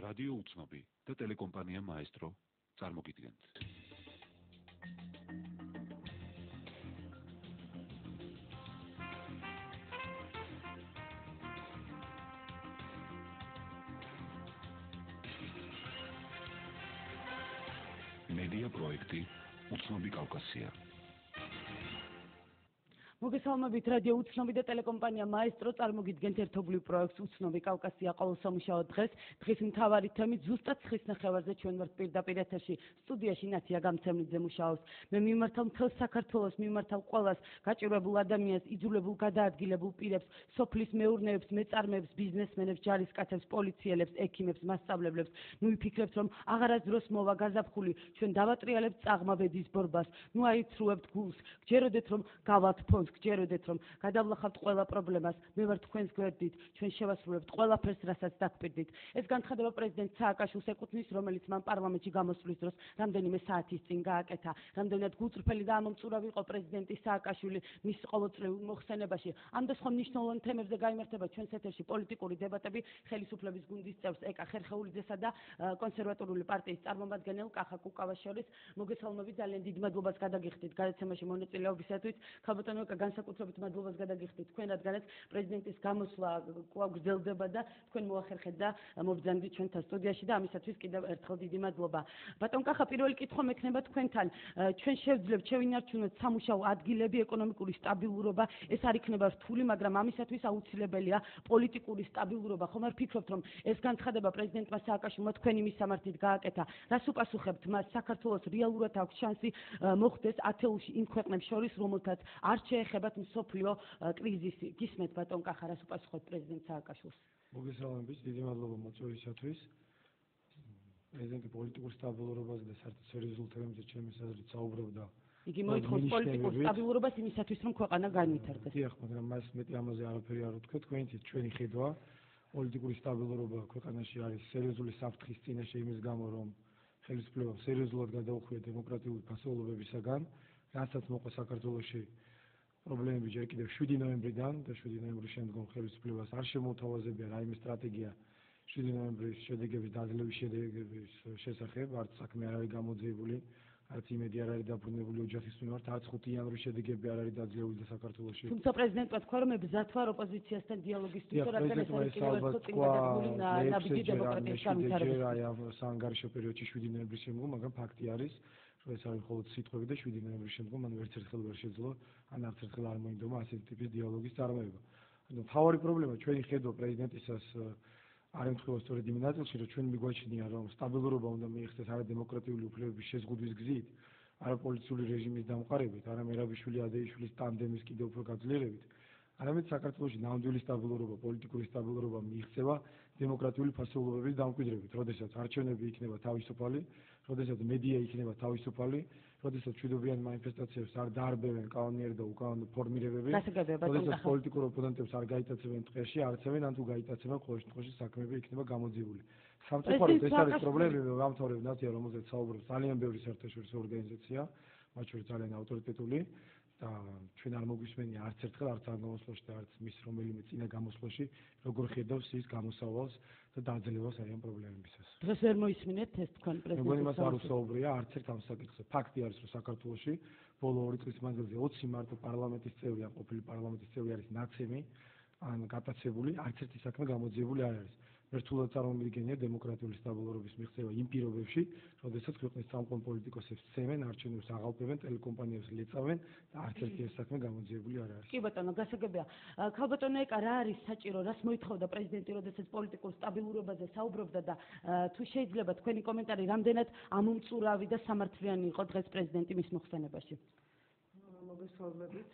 რადიო უცნობი და ტელეკომპანია მაესტრო წარმოგიდგენთ. Media პროექტი უცნობი კავკასია. მოგესალმებით რადიო უცნობი და ტელეკომპანია მაესტრო წარმოგიდგენთ ერთობლივ პროექტს უცნობი კავკასია ყოველ სამუშაო დღეს. დღის მთავარი თემით ზუსტად ცხის ნახევარზე ჩვენ ვართ პირდაპირ ეთერში. სტუდიაში ნათია გამცემლიძე მუშაობს. მე მიმართავ მთელს საქართველოს, მიმართავ ყველას გაჭირვებულ ადამიანს, იძულებულ გადაადგილებულ პირებს, სოფლის მეურნეებს, მეწარმეებს, ბიზნესმენებს, ჯარისკაცებს, პოლიციელებს, ექიმებს, მასწავლებლებს. ნუ ვიფიქრებთ, რომ აღარასდროს მოვა გაზაფხული, ჩვენ დავატრიალებთ წაღმა ბედის ბორბას. ნუ აიცრუებთ გულს, გჯეროდეთ, რომ გავალთ ფონს. გჯეროდეთ, რომ გადავლახავთ ყველა პრობლემას. მე ვარ თქვენს გვერდით, ჩვენ შევასრულებთ ყველაფერს, რასაც დაგპირდით. ეს განცხადება პრეზიდენტ სააკაშვილს ეკუთვნის, რომელიც მან პარლამენტში გამოსვლის დროს რამდენიმე საათის წინ გააკეთა. რამდენად გულწრფელი და ამომწურავი იყო პრეზიდენტი სააკაშვილი მის ყოველწლიურ მოხსენებაში. ამ და სხვა მნიშვნელოვან თემებზე გაიმართება ჩვენს ეთერში პოლიტიკური დებატები ხელისუფლების გუნდის წევრს ეკა ხერხეულიძესა და კონსერვატორული პარტიის წარმომადგენელ კახა კუკავას შორის. მოგესალმებით, ძალიან დიდ მადლობას გადაგიხდით გადაცემაში მონაწილეობისათვის. ქალბატონო ეკა, განსაკუთრებით მადლობას გადაგიხდით თქვენ, რადგანაც პრეზიდენტის გამოსვლა კვლავ გრძელდება და თქვენ მოახერხეთ და მობრძანდით ჩვენთან სტუდიაში და ამისათვის კიდევ ერთხელ დიდი მადლობა. ბატონ კახა, პირველი კითხვა მექნება თქვენთან. ჩვენ შევძლებთ, შევინარჩუნოთ სამუშაო ადგილები, ეკონომიკური სტაბილურობა. ეს არ იქნება რთული, მაგრამ ამისათვის აუცილებელია პოლიტიკური სტაბილურობა. ხომ არ ფიქრობთ, რომ ეს განცხადება პრეზიდენტმა სააკაშვილმა თქვენი მისამართით გააკეთა? რას უპასუხებთ მას? საქართველოს რეალურად აქვს შანსი მოხდეს ათეულში იმ ქვეყნებს შორის, რომელთაც არ შეეხებათ მსოფლიო კრიზისი. გისმენთ ბატონ კახა, რას უპასუხებთ პრეზიდენტ სააკაშვილს? მოგესალმებით, დიდი მადლობა მოწვევისათვის. პრეზიდენტი პოლიტიკურ სტაბილურობაზე და საერთოდ სერიოზულ თემებზე ჩემი აზრით საუბრობდა. იგი მოითხოვს პოლიტიკურ სტაბილურობას იმისათვის, რომ ქვეყანა განვითარდეს. დიახ, მაგრამ მას მეტი ამაზე არაფერი არ ვთქვით. თქვენით ჩვენი ხედვა პოლიტიკური სტაბილურობა ქვეყანაში არის სერიოზული საფრთხის წინაშე იმის გამო, რომ ხელისუფლებამ სერიოზულად გადაუხვია დემოკრატიული ფასეულობებისაგან, რასაც მოყვა საქართველოში პრობლემები ჯერ კიდევ 7 ნოემბრიდან და 7 ნოემბრის შემდგომ ხელისუფლებას არ შემოუთავაზებია რაიმე სტრატეგია 7 ნოემბრის შედეგების დაძლევის შედეგების შესახებ, არც საქმე არ არის გამოძიებული, არც იმედი არ არის დაბრუნებული ოჯახის მიმართ, არც 5 იანვრის შედეგები არ არის დაძლეული და საქართველოში. თუმცა პრეზიდენტმა თქვა, რომ ებრძათ ვარ ოპოზიციასთან დიალოგისთვის, რადგან ეს არის კიდევ ერთხელ წინ გადადგმული ნაბიჯი დემოკრატიის განვითარებისთვის. აი ამ საანგარიშო პერიოდში 7 ნოემბრის შემდგომ, მაგრამ ფაქტი არის, რომ ეს არის მხოლოდ სიტყვები და 7 ნოემბრის შემდგომ მან ვერც ერთხელ ვერ შეძლო, ან არც ერთხელ არ მოინდომა ასეთი ტიპის დიალოგის წარმოება. ანუ მთავარი პრობლემა ჩვენი ხედვა პრეზიდენტისას არ ემთხვევა სწორედ იმ ნაწილში, რომ ჩვენ მიგვაჩნია, რომ სტაბილურობა უნდა მიიღწეს არა დემოკრატიული უფლებების შეზღუდვის გზით, არა პოლიციური რეჟიმის დამყარებით, არა მერაბიშვილი ადეიშვილის ტანდემის კიდევ უფრო გაძლიერებით, არამედ საქართველოში ნამდვილი სტაბილურობა, პოლიტიკური სტაბილურობა მიიღწევა დემოკრატიული ფასეულობების დამკვიდრებით, როდესაც არჩევნები იქნება თავისუფალი, როდესაც მედია იქნება თავისუფალი, როდესაც მშვიდობიან მანიფესტაციებს არ დაარბევენ კანონიერი და უკანონო ფორმირებები, როდესაც პოლიტიკურ ოპონენტებს არ გაიტაცებენ ტყეში, არცევენ, ან თუ გაიტაცებენ, ყოველ შემთხვევაში საქმეები იქნება გამოძიებული. სამწუხაროდ ეს არის პრობლემები, გამთავრებ ნაცია, რომელზეც საუბრობს ძალიან ბევრი საერთაშორისო ორგანიზაცია, მათ შორის ძალიან ავტორიტეტული და ჩვენ არ მოგვისმენია არც ერთხელ, არც ამ გამოსვლაში და არც მის რომელიმე წინა გამოსვლაში, როგორ ხედავს ის გამოსავალს და დაძლევას აი ამ პრობლემებისას. დღეს ვერ მოისმინეთ ეს თქვენ პრეზიდენტის. მეგონი მას არ უსაუბრია არც ერთ ამ საკითხზე. ფაქტი არის, რომ საქართველოში ბოლო 2 წლის მანძილზე 20 მარტო პარლამენტის წევრი, ან ყოფილი პარლამენტის წევრი არის ნაცემი, ან გატაცებული, არც ერთი საქმე გამოძიებული არ არის. ერთულად წარმომიდგენია დემოკრატიული სტაბილურობის მიღწევა იმ პირობებში, როდესაც ქვეყნის წამყვან პოლიტიკოსებს ცემენ, არჩევნებს აღალპებენ, ტელეკომპანიებს ლეწავენ და არც ერთი ეს საქმე გამოძიებული არ არის. კი ბატონო, გასაგებია. ქალბატონო ეკა, რა არის საჭირო, რას მოითხოვდა პრეზიდენტი, როდესაც პოლიტიკურ სტაბილურობაზე საუბრობდა და თუ შეიძლება თქვენი კომენტარი რამდენად ამომწურავი და სამართლიანი იყო დღეს პრეზიდენტი მის მოხსენებაში? მოგესალმებით.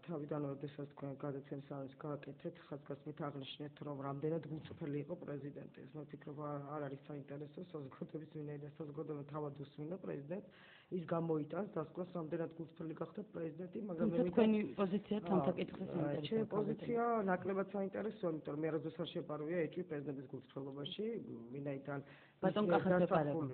თავიდან როდესაც თქვენ გადაცემს არის გააკეთეთ, ხაზგასმით აღნიშნეთ, რომ რამდენად გულწრფელი იყო პრეზიდენტი. ეს მე ვფიქრობ არ არის საინტერესო საზოგადოების ვინაიდან საზოგადოება თავად უსმინა პრეზიდენტს, ის გამოიტანს დასკვნას, რამდენად გულწრფელი გახდა პრეზიდენტი, მაგრამ მე თქვენი პოზიცია თამთა კითხვის საინტერესოა. ჩემი პოზიცია ნაკლებად საინტერესოა, იმიტომ რომ მე როდესაც არ შეპარვია ეჭვი პრეზიდენტის გულწრფელობაში, ვინაიდან ბატონ კახა შეპარება.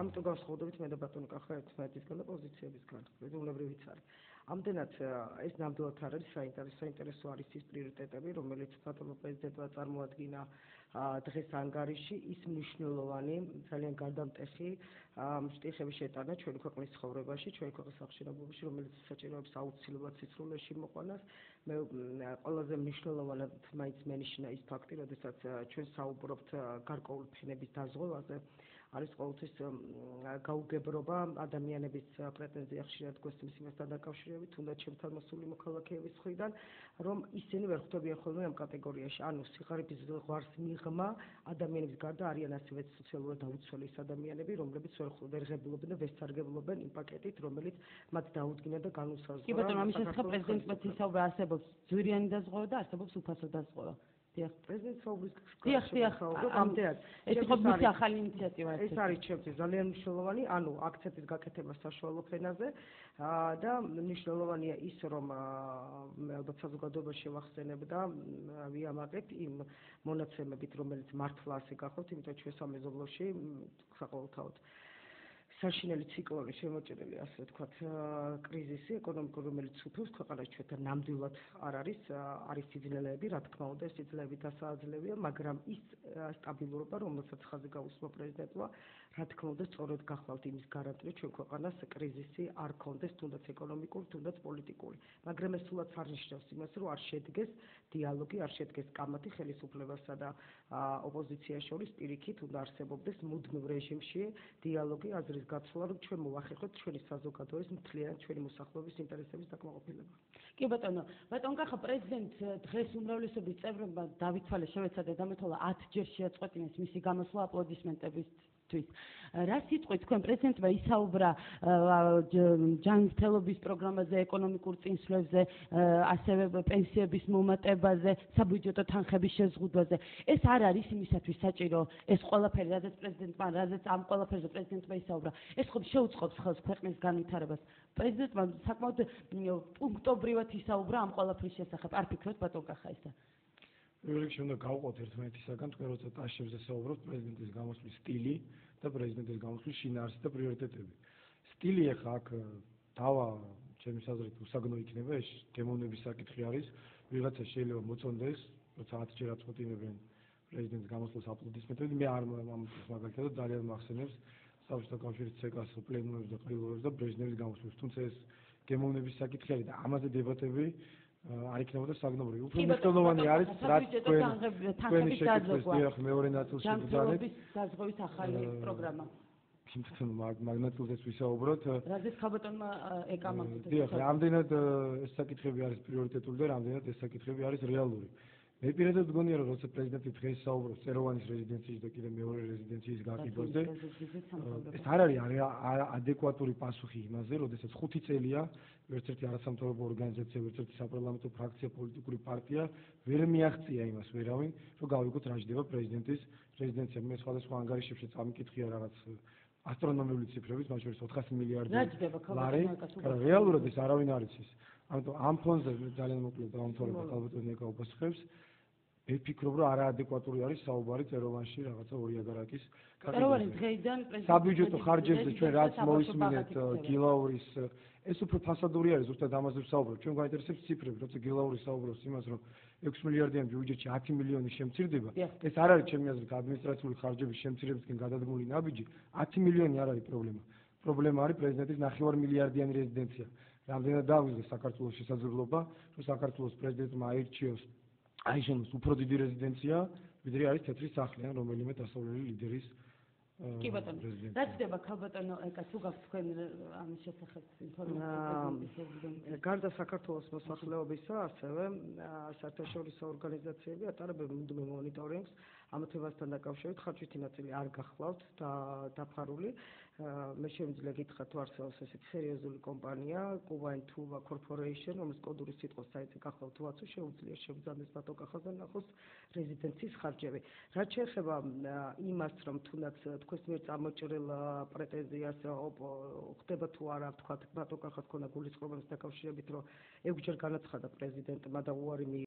ამიტომ გავსხვავდებით მე და ბატონ კახა ერთმანეთისგან და პოზიციებისგან. პრეზუმებრივიც არის. ამდენად ეს ნამდვილად არ არის საინტერესო არის ის პრიორიტეტები, რომელიც ბატონო პრეზიდენტმა წარმოადგინა დღეს ანგარიში ის მნიშვნელოვანი, ძალიან გარდამტეხი შტიხების შეტანა ჩვენი ქვეყნის ცხოვრებაში, ჩვენი ქვეყნის აღშენებობაში, რომელიც საჭიროებს აუცილებლად სიცრუეში მოყვანას. მე ყველაზე მნიშვნელოვანად მაინც მენიშნა ის ფაქტი, როდესაც ჩვენ საუბრობთ გარკვეული ფენების დაზღვევაზე, არის ყოველთვის გაუგებრობა ადამიანების პრეტენზია ხშირად გვესმის იმასთან დაკავშირებით, თუნდაც ჩემთან მოსული მოქალაქეების მხრიდან, რომ ისინი ვერ ხვდებიან ხოლმე ამ კატეგორიაში. ანუ სიღარიბის ზღვარს მიღმა ადამიანების გარდა არიან ასევე სოციალურად დაუცველი ის ადამიანები, რომლებიც ვერ ღებულობენ და ვერ სარგებლობენ იმ პაკეტით, რომელიც მათ დაუდგინა და განუსაზღვრა. კი ბატონო, ამის შესახებ პრეზიდენტმა ისაუბრა, არსებობს ძვირიანი დაზღვევა და არსებობს უფასო დაზღვევა. პრეზიდენტ საუბრის დიახ, ამდენად. ეს იყო მისი ახალი ინიციატივა. ეს არის ჩემთვის ძალიან მნიშვნელოვანი, ანუ აქცენტის გაკეთება საშუალო ფენაზე და მნიშვნელოვანია ის, რომ მე ალბათ საზოგადოებას შევახსენებ და ვიამაყებ იმ მონაცემებით, რომელიც მართლა ასე გახავთ, იმიტომ ჩვენ სამეზობლოში საყოველთაოდ საშინელი ციკლონი შემოჭრილი, ასე ვთქვათ, კრიზისი ეკონომიკური, რომელიც უფევს ქვეყანას ჩვენთან ნამდვილად არ არის სიძნელეები, რა თქმა უნდა, ეს სიძნელეები დასააძლევია, მაგრამ ის სტაბილურობა, რომელსაც ხაზი გაუსვა პრეზიდენტმა, რა თქმა უნდა, სწორედ გახლავთ იმის გარანტია, ჩვენ ქვეყანას კრიზისი არ კონდეს, თუნდაც ეკონომიკური, თუნდაც პოლიტიკური. მაგრამ ეს სულაც არ ნიშნავს იმას, რომ არ შედგეს დიალოგი, არ შედგეს კამათი ხელისუფლებასა და ოპოზიციას შორის პირიქით, უნდა არსებობდეს მუდმივ რეჟიმში დიალოგი, აზრის გაცვლა, რომ ჩვენ მოვახერხოთ ჩვენი საზოგადოების მთლიანად ჩვენი მოსახლეობის ინტერესების დაკმაყოფილება. კი ბატონო, კახა პრეზიდენტ დღეს უმრავლესობის წევრებმა დავითვალე შევეცადა დამეთვალა 10 ჯერ შეაწყვეტინეს მისი გამოსვლა აპლოდისმენტების რა სიტყვით თქვენ პრეზიდენტმა ისაუბრა ჯანმრთელობის პროგრამაზე, ეკონომიკურ წინსვლებზე, ასევე პენსიების მომატებაზე, საბიუჯეტო თანხების შეზღუდვაზე. ეს არ არის იმისათვის საჭირო, ეს ყველაფერი, რადგან პრეზიდენტმა, რადგან ამ ყველაფერზე პრეზიდენტმა ისაუბრა, ეს ხომ შეუწყობს ხელს ქვეყნის განვითარებას. პრეზიდენტმა საკმაოდ პუნქტობრივად ისაუბრა ამ ყველაფრის შესახებ. არ ფიქრობთ ბატონ კახა ესა? რიგში უნდა გავყოთ ერთმანეთისაგან, თქვენ როცა ტაშებზე საუბრობთ, პრეზიდენტის გამოსვლის სტილი და პრეზიდენტის გამოსვლის შინაარსი და პრიორიტეტები. სტილი ახლა აქ დავა ჩემი აზრით უსაგნო იქნება, ეს დემონების საკითხი არის, ვიღაცა შეიძლება მოწონდეს, როცა 10 ჯერ აწყვეტინებენ პრეზიდენტის გამოსვლის აპლოდისმენტები, მე არ მაგალითად ძალიან მახსენებს საბჭოთა კავშირის ცეკას პლენუმებს და ყრილობებს და ბრეჟნევის გამოსვლას, თუმცა ეს დემონების საკითხი არის და ამაზე დებატები არ იქნებოდა საგნობრივი. უფრო მნიშვნელოვანი არის, რაც თქვენი შეკითხვის მეორე ნაწილში დაგეთ. ჯანმრთელობის დაზღვევის ახალი პროგრამა. თვითონ მაგ ნაწილზეც ვისაუბროთ. რადგან ხაბატონმა ეკამა. დიახ, რამდენად ეს საკითხები არის პრიორიტეტული და რამდენად ეს საკითხები არის რეალური. მე პირადად მგონია, რომ როცა პრეზიდენტი დღეს საუბრობს წეროვანის რეზიდენციის და კიდევ მეორე რეზიდენციის გაყიდვაზე, ეს არ არის ადეკვატური პასუხი იმაზე, როდესაც 5 წელია ერთ-ერთი არასამთავრობო ორგანიზაცია, ერთ-ერთი საპარლამენტო ფრაქცია, პოლიტიკური პარტია ვერ მიაღწია იმას ვერავინ, რომ გავიგოთ რა ჯდება პრეზიდენტის რეზიდენცია. მე სხვადასხვა ანგარიშებში წამიკითხია რაღაც ასტრონომიული ციფრებით, მათ შორის 400 მილიარდი ლარი, რეალურად ეს არავინ არ იცის. ამიტომ ამ ფონზე ძალიან მოკლედ დავამთავრებ ალბათ ნიკა უპასუხებს. მე ფიქრობ, რომ არაადეკვატური არის საუბარი წეროვანში რაღაცა 2 აგარაკის წეროვანი დღეიდან საბიუჯეტო ხარჯებზე ჩვენ რაც მოვისმინეთ გილაურის ეს უფრო ფასადური არის, ზუსტად ამაზე ვსაუბრობ. ჩვენ გვაინტერესებს ციფრები, როცა გილაური საუბრობს იმას, რომ 6 მილიარდიან ბიუჯეტში 10 მილიონი შემცირდება, ეს არ არის ჩემი აზრით ადმინისტრაციული ხარჯების შემცირებისკენ გადადგმული ნაბიჯი, 10 მილიონი არ არის პრობლემა. პრობლემა არის პრეზიდენტის 9 მილიარდიანი რეზიდენცია. რამდენად დაგვიწყდა საქართველოს შესაძლებლობა, რომ საქართველოს პრეზიდენტმა აიშენოს უფრო დიდი რეზიდენცია, ვიდრე არის თეთრი სახლი ან რომელიმე დასავლელი ლიდერის კი ბატონო. რა ხდება ქალბატონო ეკა თუ გაქვთ თქვენ ამის შესახებ ინფორმაცია? გარდა საქართველოს მოსახლეობისა, ასევე საერთაშორისო ორგანიზაციები ატარებენ მუდმივ მონიტორინგს ამ თემასთან დაკავშირებით. ხარჯვითი ნაწილი არ გახლავთ დაფარული. მე შემიძლია გითხრათ, თუ არსებობს ესეთი სერიოზული კომპანია, Kuwait Tuba Corporation, რომელიც კოდური სიტყვის საიტზე გახლავთ თუ აცო, შეუძლია შევძანდეს ბატონ კახაზე ნახოს რეზიდენციის ხარჯები. რაც შეეხება იმას, რომ თუნდაც თქვენს მიერ წამოჭრილ პრეტენზიას ხდება თუ არა, თქვათ ბატონ კახას ქონა გულისწყრობების დაკავშირებით, რომ 6 ჯერ განაცხადა პრეზიდენტმა და უარი